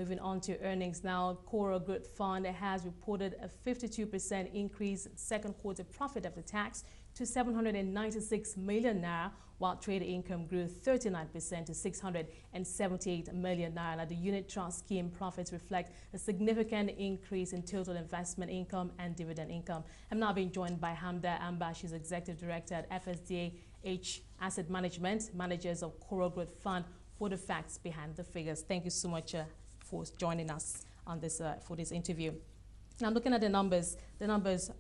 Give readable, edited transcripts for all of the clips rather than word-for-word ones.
Moving on to earnings now, Coral Growth Fund has reported a 52% increase in second quarter profit after tax to 796 million naira, while trade income grew 39% to 678 million naira. Now, the unit trust scheme profits reflect a significant increase in total investment income and dividend income. I'm now being joined by Hamda Amba. She's Executive Director at FSDA H Asset Management, managers of Coral Growth Fund, for the facts behind the figures. Thank you so much for joining us on this for this interview. Now, looking at the numbers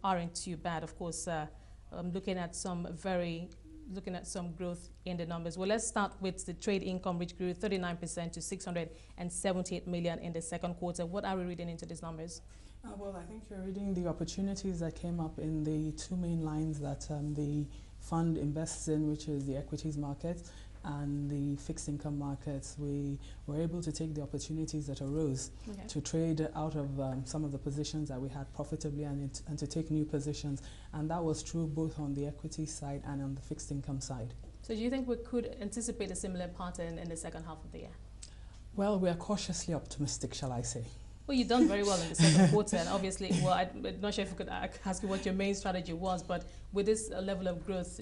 aren't too bad. Of course, I'm looking at some growth in the numbers. Well, let's start with the trade income, which grew 39% to 678 million in the second quarter. What are we reading into these numbers? Well, I think you're reading the opportunities that came up in the two main lines that the fund invests in, which is the equities market and the fixed income markets. We were able to take the opportunities that arose to trade out of some of the positions that we had profitably and to take new positions. And that was true both on the equity side and on the fixed income side. So do you think we could anticipate a similar pattern in the second half of the year? Well, we are cautiously optimistic, shall I say. Well, you've done very well in the second quarter, and obviously, well, I'm not sure if we could ask you what your main strategy was, but with this level of growth,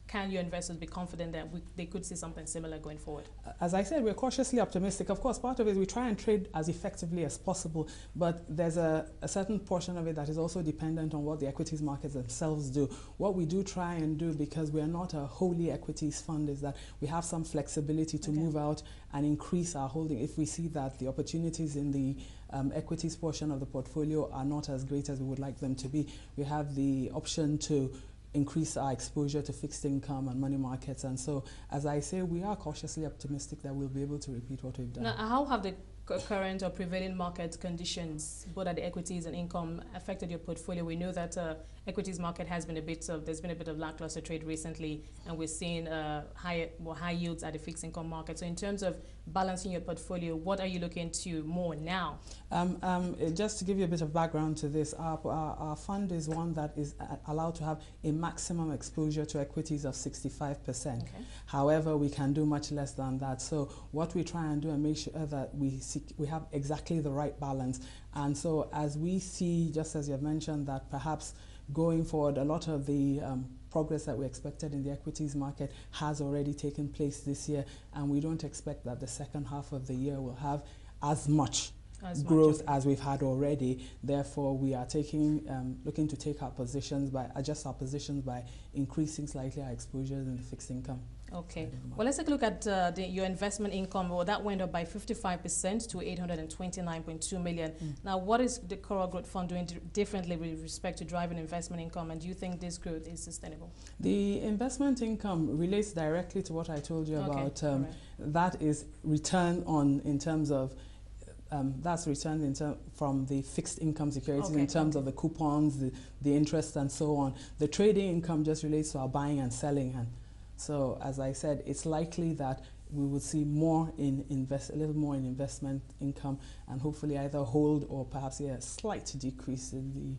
can your investors be confident that they could see something similar going forward? As I said, we're cautiously optimistic. Of course, part of it is we try and trade as effectively as possible, but there's a certain portion of it that is also dependent on what the equities markets themselves do. What we do try and do, because we are not a wholly equities fund, is that we have some flexibility to move out and increase our holding if we see that the opportunities in the equities portion of the portfolio are not as great as we would like them to be. We have the option to increase our exposure to fixed income and money markets. And so, as I say, we are cautiously optimistic that we'll be able to repeat what we've done. Now, how have the current or prevailing market conditions, both at the equities and income, affected your portfolio? We know that equities market has been there's been a bit of lackluster trade recently, and we're seeing high yields at the fixed income market. So in terms of balancing your portfolio, what are you looking to more now? Just to give you a bit of background to this, our fund is one that is allowed to have a maximum exposure to equities of 65%. However, we can do much less than that. So what we try and do and make sure that we have exactly the right balance. And so as we see, just as you have mentioned, that perhaps going forward, a lot of the progress that we expected in the equities market has already taken place this year, and we don't expect that the second half of the year will have as much growth as we've had already. Therefore, we are looking to adjust our positions by increasing slightly our exposures in the fixed income. Okay. Well, let's take a look at your investment income. Well, that went up by 55% to 829.2 million. Now, what is the Coral Growth Fund doing differently with respect to driving investment income, and do you think this growth is sustainable? The investment income relates directly to what I told you about. That is return in terms of that's returned from the fixed income securities in terms of the coupons, the interest, and so on. The trading income just relates to our buying and selling. And so, as I said, it's likely that we would see a little more in investment income, and hopefully either hold or perhaps a slight decrease in the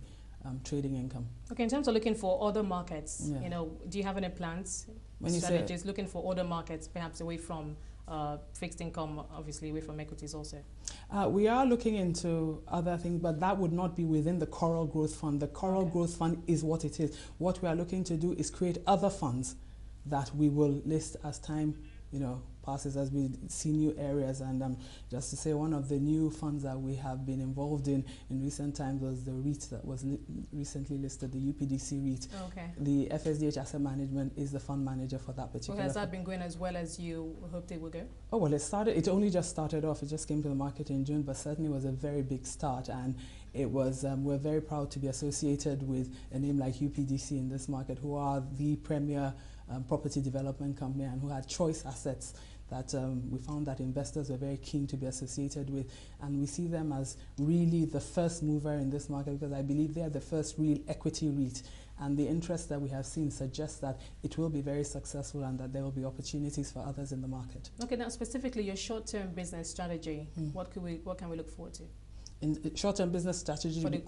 trading income. Okay, in terms of looking for other markets, do you have any plans, strategies looking for other markets, perhaps away from fixed income, obviously away from equities also? We are looking into other things, but that would not be within the Coral Growth Fund. The Coral Growth Fund is what it is. What we are looking to do is create other funds that we will list as time passes, as we see new areas. And just to say, one of the new funds that we have been involved in recent times was the REIT that was recently listed, the UPDC REIT. The FSDH Asset Management is the fund manager for that particular. Has that been going as well as you hoped it would go? Oh, well, it only just started off. It just came to the market in June, but certainly was a very big start. And it was, we're very proud to be associated with a name like UPDC in this market, who are the premier property development company and who had choice assets that we found that investors were very keen to be associated with. And we see them as really the first mover in this market, because I believe they are the first real equity REIT. And the interest that we have seen suggests that it will be very successful and that there will be opportunities for others in the market. Okay, now specifically your short-term business strategy, what can we look forward to? In short-term business strategy for the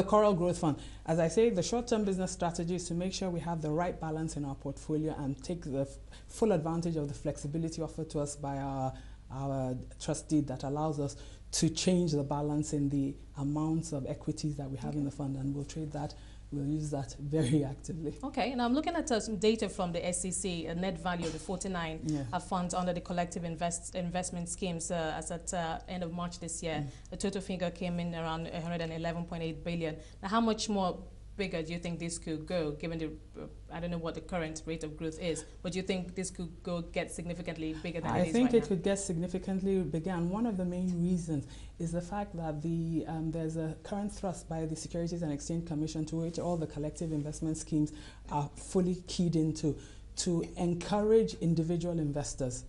Coral Growth Fund. As I say, the short-term business strategy is to make sure we have the right balance in our portfolio and take the full advantage of the flexibility offered to us by our trust deed that allows us to change the balance in the amounts of equities that we have in the fund, and we'll trade that. We'll use that very actively. Okay, now I'm looking at some data from the SEC, a net value of the 49 funds under the collective investment schemes as at end of March this year. The total figure came in around 111.8 billion. Now, how much more bigger do you think this could go, given the, I don't know what the current rate of growth is, but do you think this could get significantly bigger than it is right now? I think it could get significantly bigger, and one of the main reasons is the fact that there's a current thrust by the Securities and Exchange Commission, to which all the collective investment schemes are fully keyed into, to encourage individual investors,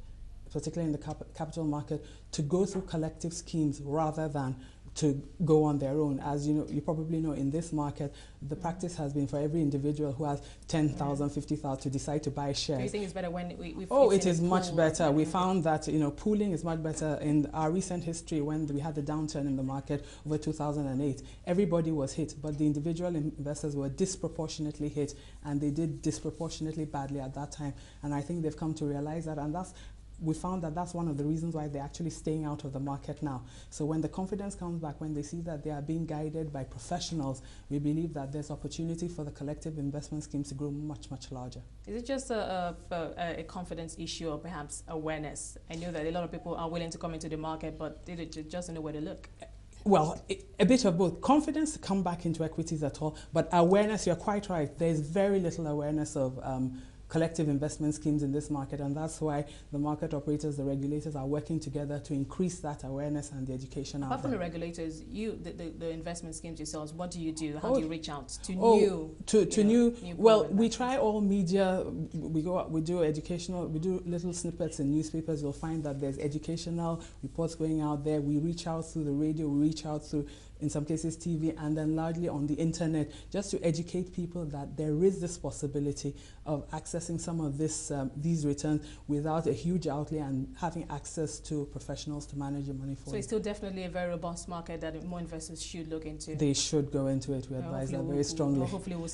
particularly in the capital market, to go through collective schemes rather than to go on their own. As you know, you probably know, in this market, the practice has been for every individual who has 10,000, 50,000 to decide to buy shares. Do you think it's better when we it is much better. We found that, you know, pooling is much better. In our recent history, when we had the downturn in the market over 2008, everybody was hit, but the individual investors were disproportionately hit, and they did disproportionately badly at that time. And I think they've come to realize that, and we found that that's one of the reasons why they're actually staying out of the market now. So when the confidence comes back, when they see that they are being guided by professionals, we believe that there's opportunity for the collective investment schemes to grow much, much larger. Is it just a confidence issue, or perhaps awareness? I know that a lot of people are willing to come into the market, but they just don't know where to look. Well, a bit of both. Confidence to come back into equities at all, but awareness, you're quite right. There's very little awareness of collective investment schemes in this market, and that's why the market operators, the regulators, are working together to increase that awareness and the education. Apart from the regulators, the investment schemes yourselves, what do you do? How do you reach out to new? Well, we try all media. We do educational. We do little snippets in newspapers. You'll find that there's educational reports going out there. We reach out through the radio. We reach out through, in some cases, TV, and then largely on the internet, just to educate people that there is this possibility of accessing some of these returns without a huge outlay, and having access to professionals to manage your money for you. So it's still definitely a very robust market that more investors should look into. They should go into it. We advise that very strongly. Hopefully we'll